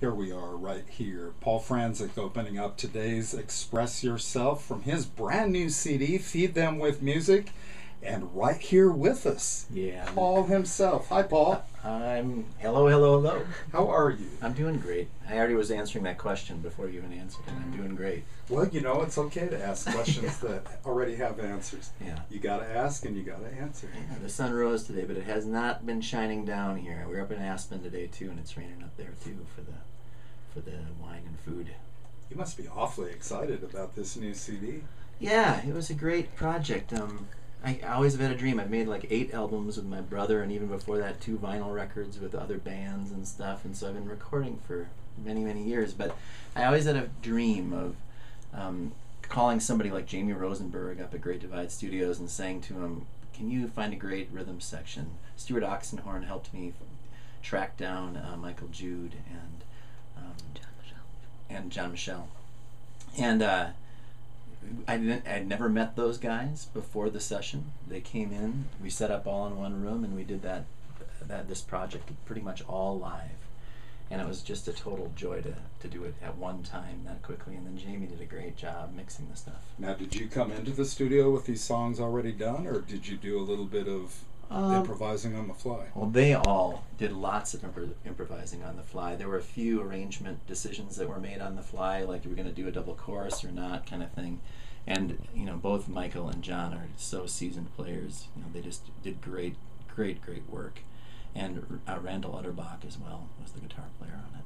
Here we are right here. Paul Fran-zik opening up today's Express Yourself from his brand new CD, Feed Them With Music. And right here with us, yeah, Paul himself. Hi, Paul. Hello. How are you? I'm doing great. I already was answering that question before you even answered it. I'm doing great. Well, you know, it's okay to ask questions that already have answers. Yeah. You got to ask and you got to answer. Yeah, the sun rose today, but it has not been shining down here. We're up in Aspen today too, and it's raining up there too for the wine and food. You must be awfully excited about this new CD. Yeah, it was a great project. I always have had a dream. I've made like 8 albums with my brother, and even before that 2 vinyl records with other bands and stuff, and so I've been recording for many years, but I always had a dream of calling somebody like Jamie Rosenberg up at Great Divide Studios and saying to him, can you find a great rhythm section? Stuart Oxenhorn helped me track down Michael Jude and John Michelle. And I'd never met those guys before the session. They came in, we set up all in one room, and we did this project pretty much all live. And it was just a total joy to do it at one time that quickly. And then Jamie did a great job mixing the stuff. Now, did you come into the studio with these songs already done, or did you do a little bit of improvising on the fly? Well, they all did lots of improvising on the fly. There were a few arrangement decisions that were made on the fly, like you were going to do a double chorus or not, kind of thing. And both Michael and John are so seasoned players. They just did great work. And Randall Utterbach as well was the guitar player on it.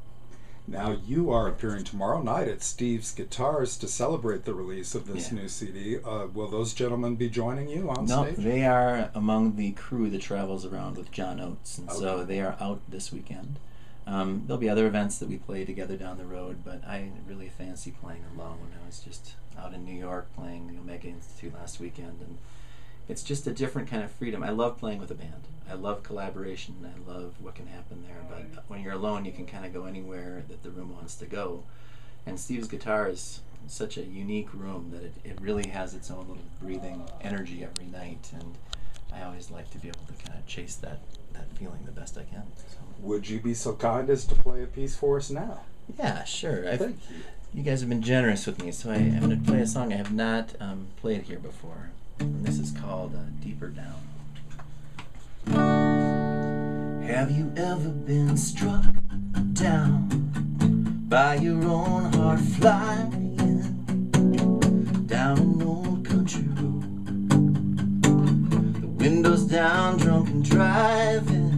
Now you are appearing tomorrow night at Steve's Guitars to celebrate the release of this new CD. Will those gentlemen be joining you on stage? No, they are among the crew that travels around with John Oates, and so they are out this weekend. There'll be other events that we play together down the road, but I really fancy playing alone. I was just out in New York playing the Omega Institute last weekend, and it's just a different kind of freedom. I love playing with a band. I love collaboration. I love what can happen there. But when you're alone, you can kind of go anywhere that the room wants to go. And Steve's Guitar is such a unique room that it really has its own little breathing energy every night. And I always like to be able to kind of chase that feeling the best I can. So. Would you be so kind as to play a piece for us now? Yeah, sure. Thank you. You guys have been generous with me, so I'm going to play a song I have not played here before. And this is called Deeper Down. Have you ever been struck down by your own heart flying down an old country road? The windows down, drunk and driving.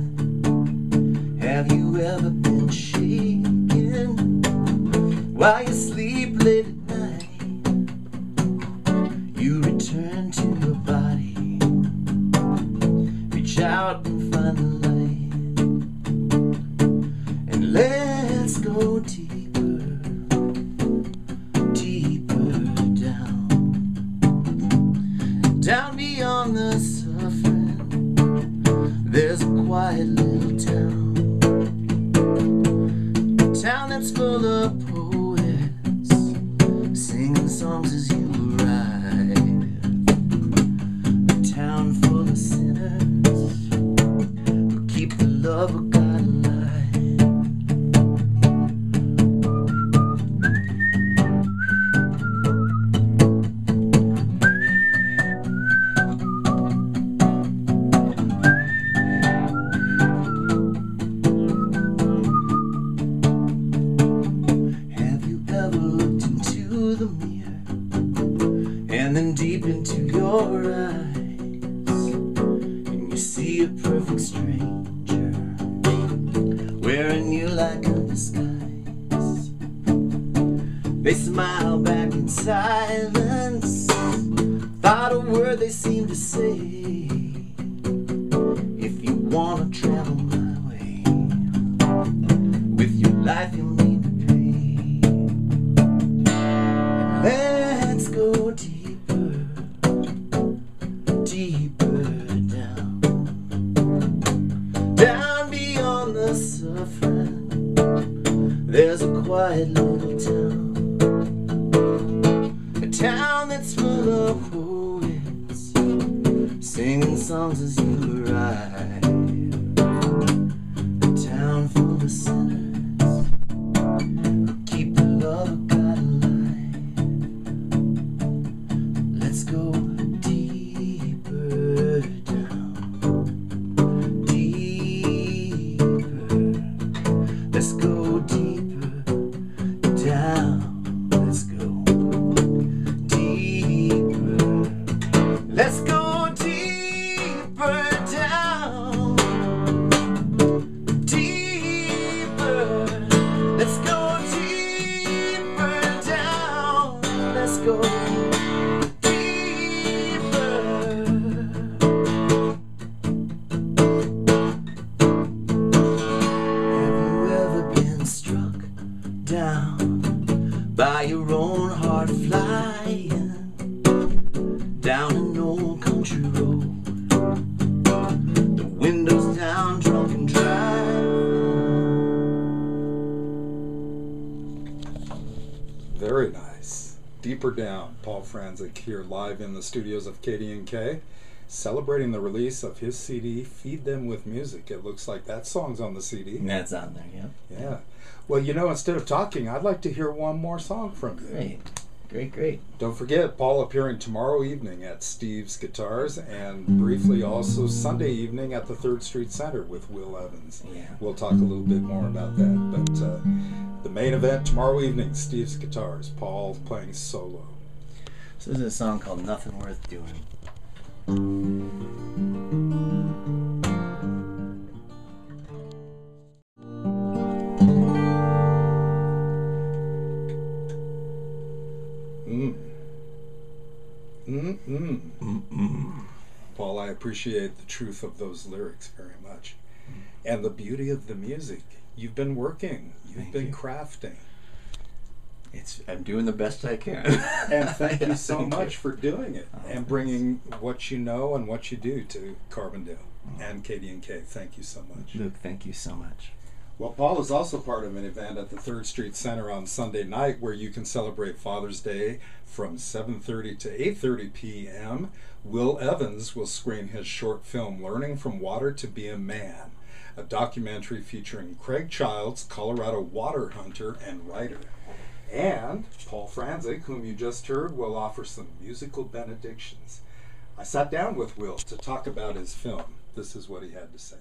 Have you ever been shaken while you sleep late at night? You return to your body, reach out and find the light, and let's go deeper, deeper down, down beyond the suffering. There's a quiet little town, a town that's full of poets singing songs as you arrive, a town full of sinners who keep the love of God alive. Have you ever looked into the mirror and then deep into your eyes, and you see a perfect stranger wearing you like a disguise? They smile back in silence, thought a word they seem to say: if you wanna travel my way, with your life you'll need to pay. Let's go deeper, deeper down, down beyond the suffering. There's a quiet little town, a town that's full of poets singing songs as you arrive, a town full of sinners Let's go deeper down. Let's go deeper. Let's go deeper down. Deeper. Let's go deeper down. Let's go deeper. Have you ever been struck down by your own heart flying down an old country road? The windows down, drunk and driving. Very nice. Deeper Down. Paul Fran-zik here live in the studios of KDNK, celebrating the release of his CD, Feed Them With Music. It looks like that song's on the CD. That's on there, yeah. Yeah. Well, you know, instead of talking, I'd like to hear one more song from you. Great. Great. Don't forget, Paul appearing tomorrow evening at Steve's Guitars, and briefly also Sunday evening at the 3rd Street Center with Will Evans. Yeah. We'll talk a little bit more about that. But the main event tomorrow evening, Steve's Guitars, Paul playing solo. So this is a song called Nothing Worth Doing. Paul, I appreciate the truth of those lyrics very much. And the beauty of the music. You've been working. You've been crafting. I'm doing the best I can. And thank you so much for doing it and bringing what you know and what you do to Carbondale and KDNK. Thank you so much. Luke, thank you so much. Well, Paul is also part of an event at the 3rd Street Center on Sunday night where you can celebrate Father's Day from 7:30 to 8:30 p.m. Will Evans will screen his short film, Learning from Water to Be a Man, a documentary featuring Craig Childs, Colorado water hunter and writer. And Paul Fran-zik, whom you just heard, will offer some musical benedictions. I sat down with Will to talk about his film. This is what he had to say.